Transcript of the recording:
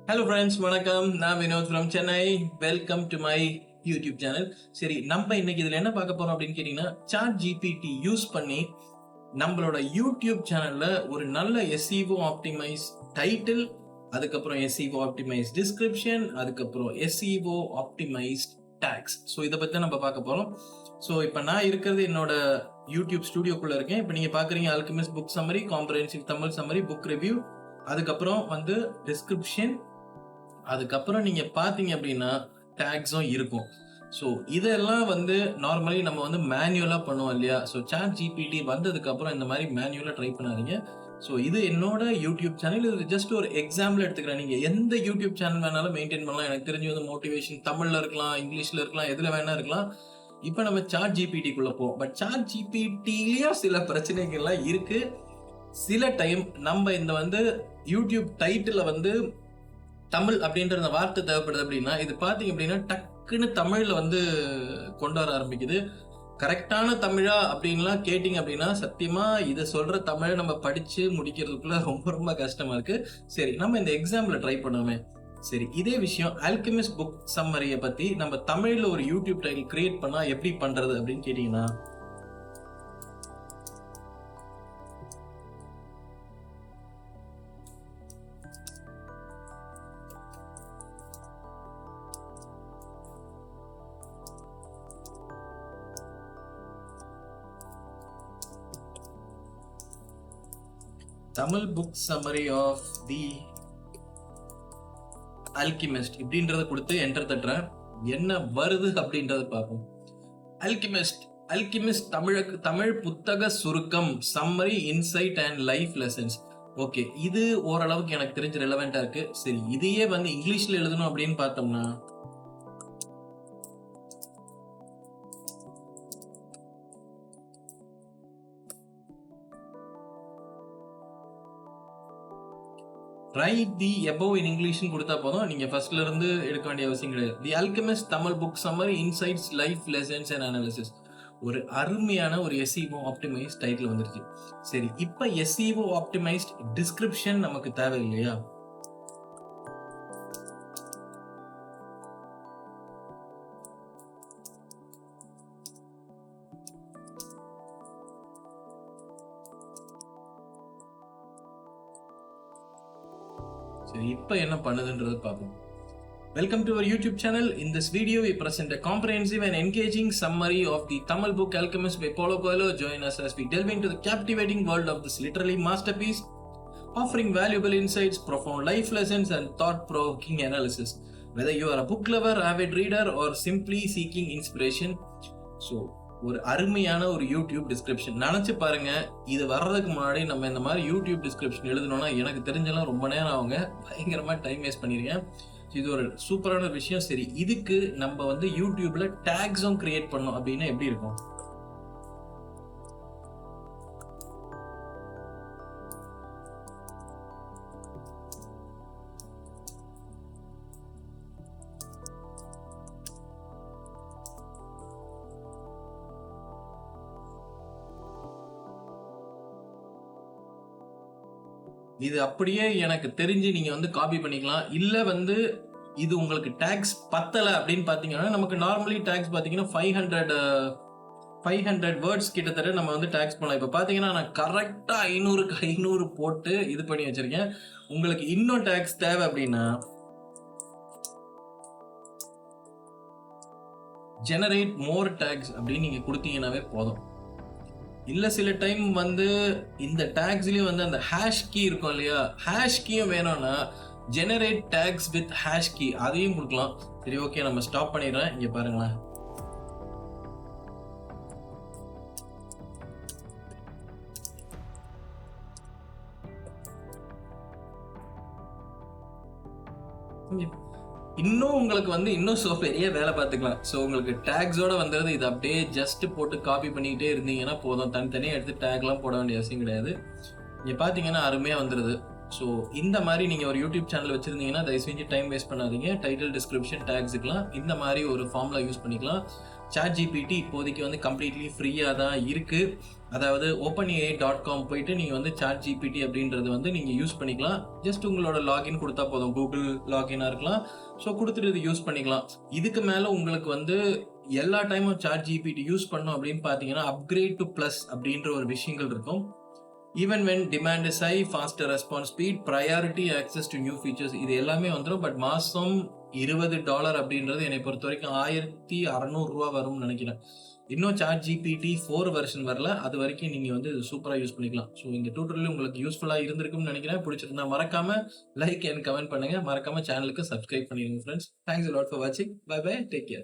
Hello friends, வணக்கம். நான் Vinod from Chennai. Welcome to my YouTube channel. சரி, நம்ம இன்னைக்கு இதில் என்ன பார்க்க போறோம் அப்படின்னு கேட்டிங்கன்னா, சாட் ஜிபிடி யூஸ் பண்ணி நம்மளோட யூடியூப் சேனல்ல ஒரு நல்ல எஸ்இஓ ஆப்டிமைஸ் டைட்டில், அதுக்கப்புறம் எஸ்இஓ ஆப்டிமைஸ் டிஸ்கிரிப்ஷன், அதுக்கப்புறம் எஸ்இஓ ஆப்டிமைஸ் டேக்ஸ். ஸோ இதை பற்றி தான் நம்ம பார்க்க போகிறோம். ஸோ இப்போ நான் இருக்கிறது என்னோட யூடியூப் ஸ்டுடியோக்குள்ளே இருக்கேன். இப்போ நீங்கள் பார்க்குறீங்க alchemist book summary, comprehensive Tamil summary, book review, அதுக்கப்புறம் வந்து டிஸ்கிரிப்ஷன், அதுக்கப்புறம் நீங்க பாத்தீங்க அப்படின்னா டேக்ஸும் இருக்கும். ஸோ இதெல்லாம் வந்து நார்மலி நம்ம வந்து மேனுவலா பண்ணுவோம் இல்லையா? ஸோ சாட் ஜிபிடி வந்ததுக்கு அப்புறம் இந்த மாதிரி மேனுவலா ட்ரை பண்ணாதீங்க. ஸோ இது என்னோட யூடியூப் சேனல். இது ஜஸ்ட் ஒரு எக்ஸாம்பிள் எடுத்துக்கிறேன். நீங்க எந்த யூடியூப் சேனல் வேணாலும் மெயின்டைன் பண்ணலாம். எனக்கு தெரிஞ்சு வந்து மோட்டிவேஷன் தமிழ்ல இருக்கலாம், இங்கிலீஷ்ல இருக்கலாம், எதுல வேணா இருக்கலாம். இப்போ நம்ம சாட் ஜிபிடிக்குள்ள போவோம். பட் சாட் ஜிபிடிலயும் சில பிரச்சனைகள்லாம் இருக்கு. சில டைம் நம்ம இந்த வந்து யூடியூப் டைட்டில் வந்து தமிழ் அப்படின்ற அந்த வார்த்தை தேவைப்படுது அப்படின்னா, இது பார்த்தீங்க அப்படின்னா டக்குன்னு தமிழ்ல வந்து கொண்டு வர ஆரம்பிக்குது. கரெக்டான தமிழா அப்படின்லாம் கேட்டிங்க அப்படின்னா, சத்தியமா இதை சொல்ற தமிழை நம்ம படிச்சு முடிக்கிறதுக்குள்ள ரொம்ப ரொம்ப கஷ்டமா இருக்கு. சரி, நம்ம இந்த எக்ஸாம்பிள ட்ரை பண்ணுவோமே. சரி, இதே விஷயம் அல்கெமிஸ்ட் புக் சம்மரியை பத்தி நம்ம தமிழ்ல ஒரு யூடியூப் டைட்டில் கிரியேட் பண்ணா எப்படி பண்றது அப்படின்னு கேட்டீங்கன்னா, Tamil book summary of the Alchemist இப்படின்றத கொடுத்து என்டர் தட்டுறேன். என்ன வருது அப்படின்றத பார்ப்போம். அல்கெமிஸ்ட் தமிழ் புத்தக சுருக்கம், summary, inside and life lessons. Okay, இது ஓரளவுக்கு எனக்கு தெரிஞ்சு ரெலவெண்டா இருக்கு. சரி, இதையே வந்து இங்கிலீஷ்ல எழுதணும் அப்படின்னு பார்த்தோம்னா, ரைட் தி above in இங்கிலீஷ்னு கொடுத்தா போதும். நீங்க ஃபர்ஸ்ட்ல இருந்து எடுக்க வேண்டிய அவசியம் கிடையாது. The Alchemist Tamil book summary, insights, life lessons and analysis. ஒரு அருமையான ஒரு எஸ்இஓ ஆப்டிமைஸ் டைட்டில் வந்துருச்சு. சரி, இப்போ எஸ்இஓ ஆப்டிமைஸ்ட் டிஸ்கிரிப்ஷன் நமக்கு தேவை இல்லையா? சரி, இப்போ என்ன பண்ணுதுன்றது பார்ப்போம். Welcome to our YouTube channel. In this video, we present a comprehensive and engaging summary of the Tamil book Alchemist by Paulo Coelho. Join us as we delve into the captivating world of this literary masterpiece, offering valuable insights, profound life lessons, and thought-provoking analysis. Whether you are a book lover, avid reader, or simply seeking inspiration, so ஒரு அருமையான ஒரு YouTube description நினச்சி பாருங்க. இது வர்றதுக்கு முன்னாடி நம்ம இந்த மாதிரி யூடியூப் டிஸ்கிரிப்ஷன் எழுதணும்னா எனக்கு தெரிஞ்செல்லாம் ரொம்ப நேரம் அவங்க பயங்கரமாக டைம் வேஸ்ட் பண்ணியிருக்கேன். இது ஒரு சூப்பரான விஷயம். சரி, இதுக்கு நம்ம வந்து யூடியூப்ல டேக்ஸும் கிரியேட் பண்ணோம் அப்படின்னா எப்படி இருக்கும்? இது அப்படியே எனக்கு தெரிஞ்சு நீங்க வந்து காப்பி பண்ணிக்கலாம். இல்ல வந்து இது உங்களுக்கு டேக்ஸ் பத்தல அப்படின்னு பாத்தீங்கன்னா, நமக்கு நார்மலி டேக்ஸ் பாத்தீங்கன்னா 500 வேர்ட்ஸ் கிட்டத்தட்ட நம்ம வந்து டேக்ஸ் பண்ணலாம். இப்ப பாத்தீங்கன்னா நான் கரெக்டா 500க்கு 500 போட்டு இது பண்ணி வச்சிருக்கேன். உங்களுக்கு இன்னும் டேக்ஸ் தேவை அப்படின்னா ஜெனரேட் மோர் டேக்ஸ் அப்படின்னு நீங்க கொடுத்தீங்கன்னாவே போதும். இல்ல சில டைம் வந்து இந்த டேக்ஸ்லயும் வந்து அந்த ஹேஷ் கீ இருக்கும் இல்லையா? ஹேஷ் கீயும் வேணும்னா generate tags with hash key அதையும் கொடுக்கலாம். சரி, ஓகே, நம்ம ஸ்டாப் பண்ணிடுறேன். இங்க பாருங்களேன், இன்னும் உங்களுக்கு வந்து இன்னும் பெரிய வேலை பார்த்துக்கலாம். ஸோ உங்களுக்கு டேக்ஸோட வந்துடுது. இது அப்படியே ஜஸ்ட் போட்டு காப்பி பண்ணிக்கிட்டே இருந்தீங்கன்னா போதும். தனித்தனியாக எடுத்து டேக்லாம் போட வேண்டிய அவசியம் கிடையாது. நீங்கள் பார்த்தீங்கன்னா அருமையாக வந்துடுது. ஸோ இந்த மாதிரி நீங்கள் ஒரு யூடியூப் சேனல் வச்சுருந்தீங்கன்னா தயவு செஞ்சு டைம் வேஸ்ட் பண்ணாதீங்க. டைட்டில், டிஸ்கிரிப்ஷன், டேக்ஸுக்கெலாம் இந்த மாதிரி ஒரு ஃபார்முலா யூஸ் பண்ணிக்கலாம். சாட் ஜிபிடி இப்போதைக்கு வந்து கம்ப்ளீட்லி ஃப்ரீயாக தான் இருக்குது. அதாவது openai.com போயிட்டு நீங்க வந்து சாட் ஜிபிடி அப்படின்றது வந்து நீங்க யூஸ் பண்ணிக்கலாம். ஜஸ்ட் உங்களோட லாகின் கொடுத்தா போதும். கூகுள் லாகினா இருக்கலாம். ஸோ கொடுத்துட்டு இது யூஸ் பண்ணிக்கலாம். இதுக்கு மேல உங்களுக்கு வந்து எல்லா டைமும் சாட் ஜிபிடி யூஸ் பண்ணோம் அப்படின்னு பார்த்தீங்கன்னா அப்கிரேட் டு பிளஸ் அப்படின்ற ஒரு விஷயங்கள் இருக்கும். Even when demand is high, faster response speed, priority access to new features, இது எல்லாமே வந்துடும். பட் மாதம் $20 அப்படின்றது என்னை பொறுத்த வரைக்கும் $1600 வரும்னு நினைக்கிறேன். இன்னும் சாட் ஜிபிடி 4 வெர்ஷன் வரல. அது வரைக்கும் நீங்க வந்து சூப்பரா யூஸ் பண்ணிக்கலாம். ஸோ இந்த டியூட்டோரியல் உங்களுக்கு யூஸ்ஃபுல்லா இருந்திருக்கும்னு நினைக்கிறேன். பிடிச்சிருந்தா மறக்காம லைக் அண்ட் கமெண்ட் பண்ணுங்க. மறக்காம சேனலுக்கு சப்ஸ்கிரைப் பண்ணிடுங்க friends. Thanks a lot for watching. Bye bye. Take care.